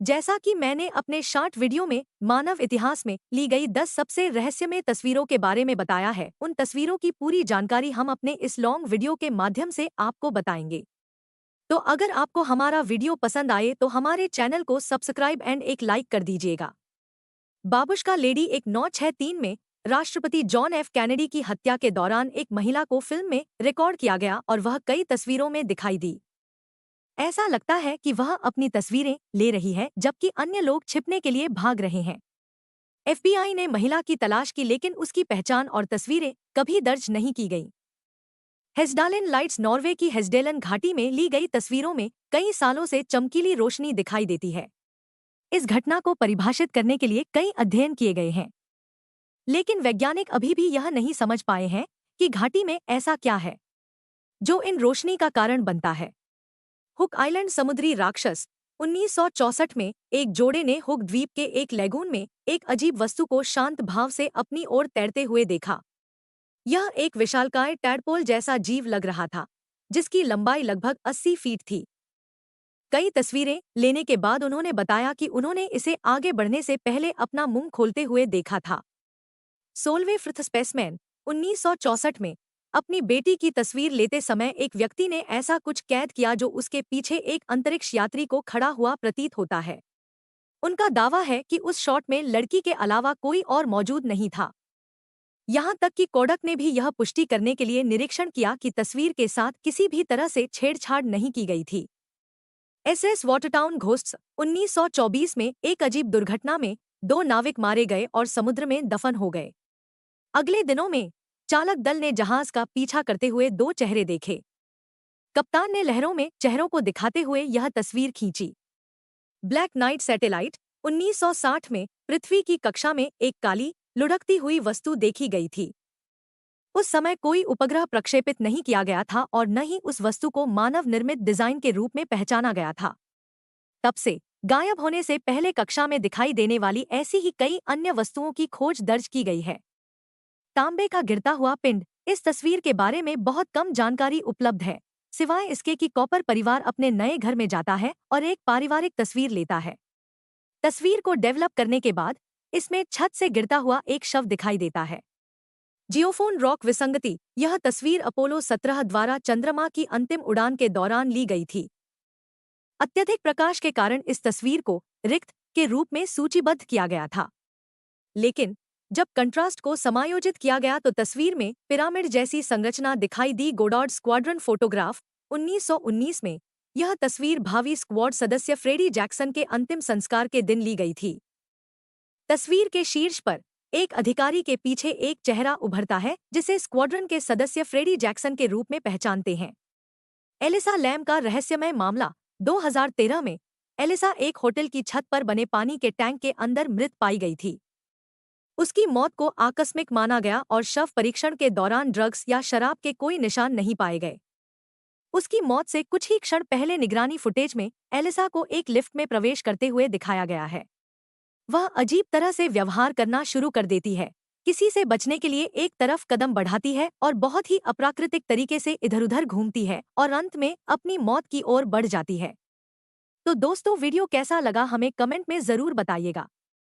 जैसा कि मैंने अपने शॉर्ट वीडियो में मानव इतिहास में ली गई 10 सबसे रहस्यमय तस्वीरों के बारे में बताया है, उन तस्वीरों की पूरी जानकारी हम अपने इस लॉन्ग वीडियो के माध्यम से आपको बताएंगे। तो अगर आपको हमारा वीडियो पसंद आए तो हमारे चैनल को सब्सक्राइब एंड एक लाइक कर दीजिएगा। बाबुश्का लेडी एक 963 में राष्ट्रपति जॉन एफ कैनेडी की हत्या के दौरान एक महिला को फिल्म में रिकॉर्ड किया गया और वह कई तस्वीरों में दिखाई दी। ऐसा लगता है कि वह अपनी तस्वीरें ले रही है जबकि अन्य लोग छिपने के लिए भाग रहे हैं। एफबीआई ने महिला की तलाश की लेकिन उसकी पहचान और तस्वीरें कभी दर्ज नहीं की गईं। हेस्डालेन लाइट्स नॉर्वे की हेस्डेलन घाटी में ली गई तस्वीरों में कई सालों से चमकीली रोशनी दिखाई देती है। इस घटना को परिभाषित करने के लिए कई अध्ययन किए गए हैं, लेकिन वैज्ञानिक अभी भी यह नहीं समझ पाए हैं कि घाटी में ऐसा क्या है जो इन रोशनी का कारण बनता है। हुक आइलैंड समुद्री राक्षस 1964 में एक जोड़े ने हुक द्वीप के एक लैगून में एक अजीब वस्तु को शांत भाव से अपनी ओर तैरते हुए देखा। यह एक विशालकाय टैडपोल जैसा जीव लग रहा था जिसकी लंबाई लगभग 80 फीट थी। कई तस्वीरें लेने के बाद उन्होंने बताया कि उन्होंने इसे आगे बढ़ने से पहले अपना मुंह खोलते हुए देखा था। सोलवे फ्रिथ स्पेसमैन 1964 में अपनी बेटी की तस्वीर लेते समय एक व्यक्ति ने ऐसा कुछ कैद किया जो उसके पीछे एक अंतरिक्ष यात्री को खड़ा हुआ प्रतीत होता है। उनका दावा है कि उस शॉट में लड़की के अलावा कोई और मौजूद नहीं था। यहाँ तक कि कोडक ने भी यह पुष्टि करने के लिए निरीक्षण किया कि तस्वीर के साथ किसी भी तरह से छेड़छाड़ नहीं की गई थी। एसएस वाटरटाउन घोस्ट्स 1924 में एक अजीब दुर्घटना में 2 नाविक मारे गए और समुद्र में दफन हो गए। अगले दिनों में चालक दल ने जहाज का पीछा करते हुए 2 चेहरे देखे। कप्तान ने लहरों में चेहरों को दिखाते हुए यह तस्वीर खींची। ब्लैक नाइट सैटेलाइट 1960 में पृथ्वी की कक्षा में एक काली लुढ़कती हुई वस्तु देखी गई थी। उस समय कोई उपग्रह प्रक्षेपित नहीं किया गया था और न ही उस वस्तु को मानव निर्मित डिजाइन के रूप में पहचाना गया था। तब से गायब होने से पहले कक्षा में दिखाई देने वाली ऐसी ही कई अन्य वस्तुओं की खोज दर्ज की गई है। तांबे का गिरता हुआ पिंड, इस तस्वीर के बारे में बहुत कम जानकारी उपलब्ध है, सिवाय इसके कि कॉपर परिवार अपने नए घर में जाता है और एक पारिवारिक तस्वीर लेता है। तस्वीर को डेवलप करने के बाद इसमें छत से गिरता हुआ एक शव दिखाई देता है। जियोफोन रॉक विसंगति, यह तस्वीर अपोलो 17 द्वारा चंद्रमा की अंतिम उड़ान के दौरान ली गई थी। अत्यधिक प्रकाश के कारण इस तस्वीर को रिक्त के रूप में सूचीबद्ध किया गया था, लेकिन जब कंट्रास्ट को समायोजित किया गया तो तस्वीर में पिरामिड जैसी संरचना दिखाई दी। गोडॉर्ड स्क्वाड्रन फोटोग्राफ 1919 में यह तस्वीर भावी स्क्वाड सदस्य फ्रेडी जैक्सन के अंतिम संस्कार के दिन ली गई थी। तस्वीर के शीर्ष पर एक अधिकारी के पीछे एक चेहरा उभरता है जिसे स्क्वाड्रन के सदस्य फ्रेडी जैक्सन के रूप में पहचानते हैं। एलिसा लैम का रहस्यमय मामला 2013 में एलिसा एक होटल की छत पर बने पानी के टैंक के अंदर मृत पाई गई थी। उसकी मौत को आकस्मिक माना गया और शव परीक्षण के दौरान ड्रग्स या शराब के कोई निशान नहीं पाए गए। उसकी मौत से कुछ ही क्षण पहले निगरानी फुटेज में एलिसा को एक लिफ्ट में प्रवेश करते हुए दिखाया गया है। वह अजीब तरह से व्यवहार करना शुरू कर देती है, किसी से बचने के लिए एक तरफ कदम बढ़ाती है और बहुत ही अप्राकृतिक तरीके से इधर-उधर घूमती है और अंत में अपनी मौत की ओर बढ़ जाती है। तो दोस्तों, वीडियो कैसा लगा हमें कमेंट में जरूर बताइएगा।